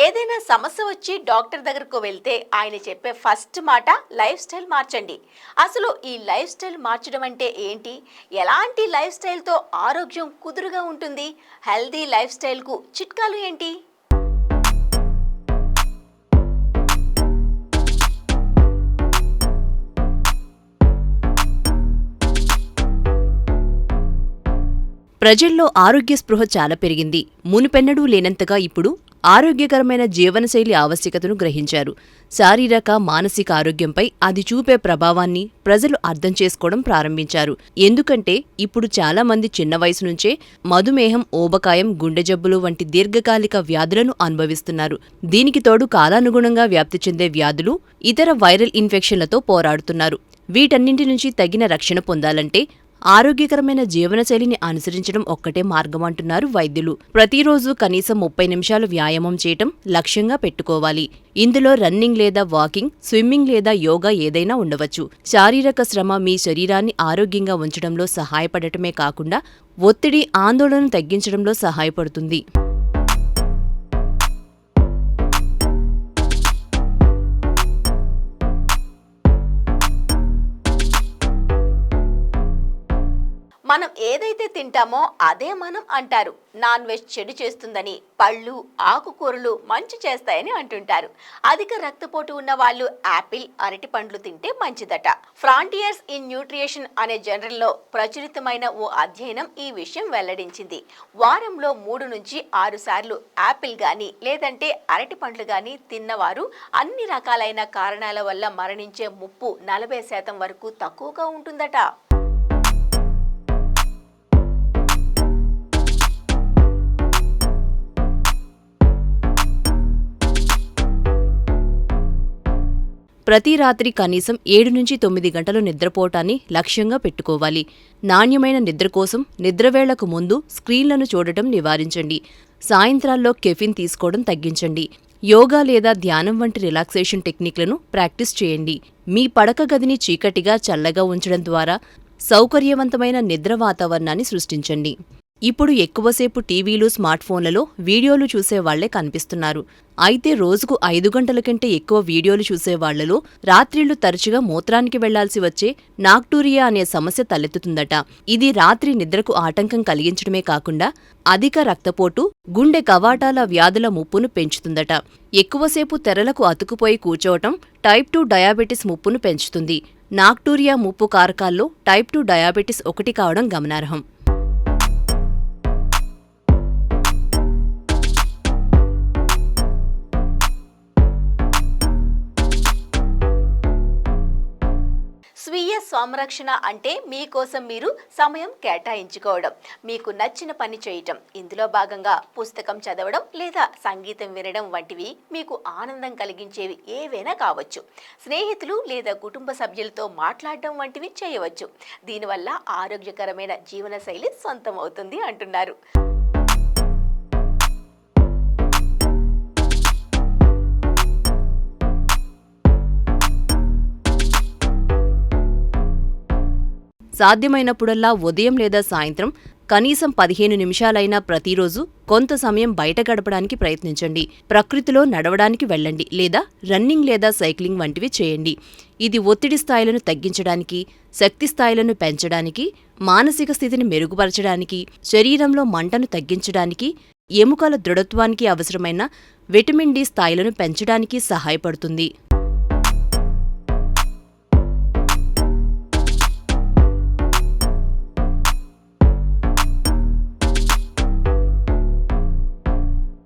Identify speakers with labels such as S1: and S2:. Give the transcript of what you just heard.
S1: ఏదైనా సమస్య వచ్చి డాక్టర్ దగ్గరకు వెళ్తే ఆయన చెప్పే ఫస్ట్ మాట లైఫ్ స్టైల్ మార్చండి. అసలు ఈ లైఫ్ స్టైల్ మార్చడం అంటే ఏంటి? ఎలాంటి లైఫ్ స్టైల్తో ఆరోగ్యం కుదురుగా ఉంటుంది? హెల్దీ లైఫ్ స్టైల్కు చిట్కాలు ఏంటి?
S2: ప్రజల్లో ఆరోగ్య స్పృహ చాలా పెరిగింది. మునుపెన్నడూ లేనంతగా ఇప్పుడు ఆరోగ్యకరమైన జీవనశైలి ఆవశ్యకతను గ్రహించారు. శారీరక, మానసిక ఆరోగ్యంపై అది చూపే ప్రభావాన్ని ప్రజలు అర్థం చేసుకోవడం ప్రారంభించారు. ఎందుకంటే ఇప్పుడు చాలా మంది చిన్న వయసు నుంచే మధుమేహం, ఊబకాయం, గుండె జబ్బులు వంటి దీర్ఘకాలిక వ్యాధులను అనుభవిస్తున్నారు. దీనికి తోడు కాలానుగుణంగా వ్యాప్తి చెందే వ్యాధులు, ఇతర వైరల్ ఇన్ఫెక్షన్లతో పోరాడుతున్నారు. వీటన్నింటి నుంచి తగిన రక్షణ పొందాలంటే ఆరోగ్యకరమైన జీవనశైలిని అనుసరించడం ఒక్కటే మార్గమంటున్నారు వైద్యులు. ప్రతిరోజు కనీసం 30 నిమిషాలు వ్యాయామం చేయటం లక్ష్యంగా పెట్టుకోవాలి. ఇందులో రన్నింగ్ లేదా వాకింగ్, స్విమ్మింగ్ లేదా యోగా ఏదైనా ఉండవచ్చు. శారీరక శ్రమ మీ శరీరాన్ని ఆరోగ్యంగా ఉంచడంలో సహాయపడటమే కాకుండా ఒత్తిడి, ఆందోళనను తగ్గించడంలో సహాయపడుతుంది.
S1: మనం ఏదైతే తింటామో అదే మనం అంటారు. నాన్ వెజ్ చెడు చేస్తుందని, పళ్ళు, ఆకుకూరలు మంచి చేస్తాయని అంటుంటారు. అధిక రక్తపోటు ఉన్న వాళ్ళు యాపిల్, అరటి పండ్లు తింటే మంచిదట. ఫ్రాంటియర్స్ ఇన్ న్యూట్రిషన్ అనే జర్నల్లో ప్రచురితమైన ఓ అధ్యయనం ఈ విషయం వెల్లడించింది. వారంలో 3 నుంచి 6 సార్లు యాపిల్ గాని లేదంటే అరటి పండ్లు గాని తిన్నవారు అన్ని రకాలైన కారణాల వల్ల మరణించే ముప్పు 40% వరకు తక్కువగా ఉంటుందట.
S2: ప్రతి రాత్రి కనీసం 7 నుంచి 9 గంటలు నిద్రపోవటాన్ని లక్ష్యంగా పెట్టుకోవాలి. నాణ్యమైన నిద్ర కోసం నిద్రవేళకు ముందు స్క్రీన్లను చూడటం నివారించండి. సాయంత్రాల్లో కెఫిన్ తీసుకోవడం తగ్గించండి. యోగా లేదా ధ్యానం వంటి రిలాక్సేషన్ టెక్నిక్లను ప్రాక్టీస్ చేయండి. మీ పడక గదిని చీకటిగా, చల్లగా ఉంచడం ద్వారా సౌకర్యవంతమైన నిద్ర వాతావరణాన్ని సృష్టించండి. ఇప్పుడు ఎక్కువసేపు టీవీలు, స్మార్ట్ ఫోన్లలో వీడియోలు చూసేవాళ్లే కనిపిస్తున్నారు. అయితే రోజుకు 5 గంటల కంటే ఎక్కువ వీడియోలు చూసేవాళ్లలో రాత్రిళ్లు తరచుగా మూత్రానికి వెళ్లాల్సి వచ్చే నాక్టూరియా అనే సమస్య తలెత్తుతుందట. ఇది రాత్రి నిద్రకు ఆటంకం కలిగించడమే కాకుండా అధిక రక్తపోటు, గుండె కవాటాల వ్యాధుల ముప్పును పెంచుతుందట. ఎక్కువసేపు తెరలకు అతుకుపోయి కూర్చోవటం టైప్ 2 డయాబెటిస్ ముప్పును పెంచుతుంది. నాక్టూరియా ముప్పు కారకాల్లో టైప్ 2 డయాబెటిస్ ఒకటి కావడం గమనార్హం.
S1: స్వీయ సంరక్షణ అంటే మీకోసం మీరు సమయం కేటాయించుకోవడం, మీకు నచ్చిన పని చేయటం. ఇందులో భాగంగా పుస్తకం చదవడం లేదా సంగీతం వినడం వంటివి మీకు ఆనందం కలిగించేవి ఏవైనా కావచ్చు. స్నేహితులు లేదా కుటుంబ సభ్యులతో మాట్లాడడం వంటివి చేయవచ్చు. దీనివల్ల ఆరోగ్యకరమైన జీవనశైలి సొంతమవుతుంది అంటున్నారు.
S2: సాధ్యమైనప్పుడల్లా ఉదయం లేదా సాయంత్రం కనీసం 15 నిమిషాలైనా ప్రతిరోజు కొంత సమయం బయట గడపడానికి ప్రయత్నించండి. ప్రకృతిలో నడవడానికి వెళ్ళండి లేదా రన్నింగ్ లేదా సైక్లింగ్ వంటివి చేయండి. ఇది ఒత్తిడి స్థాయిలను తగ్గించడానికి, శక్తి స్థాయిలను పెంచడానికి, మానసిక స్థితిని మెరుగుపరచడానికి, శరీరంలో మంటను తగ్గించడానికి, ఎముకల దృఢత్వానికి అవసరమైన విటమిన్ డి స్థాయిలను పెంచడానికి సహాయపడుతుంది.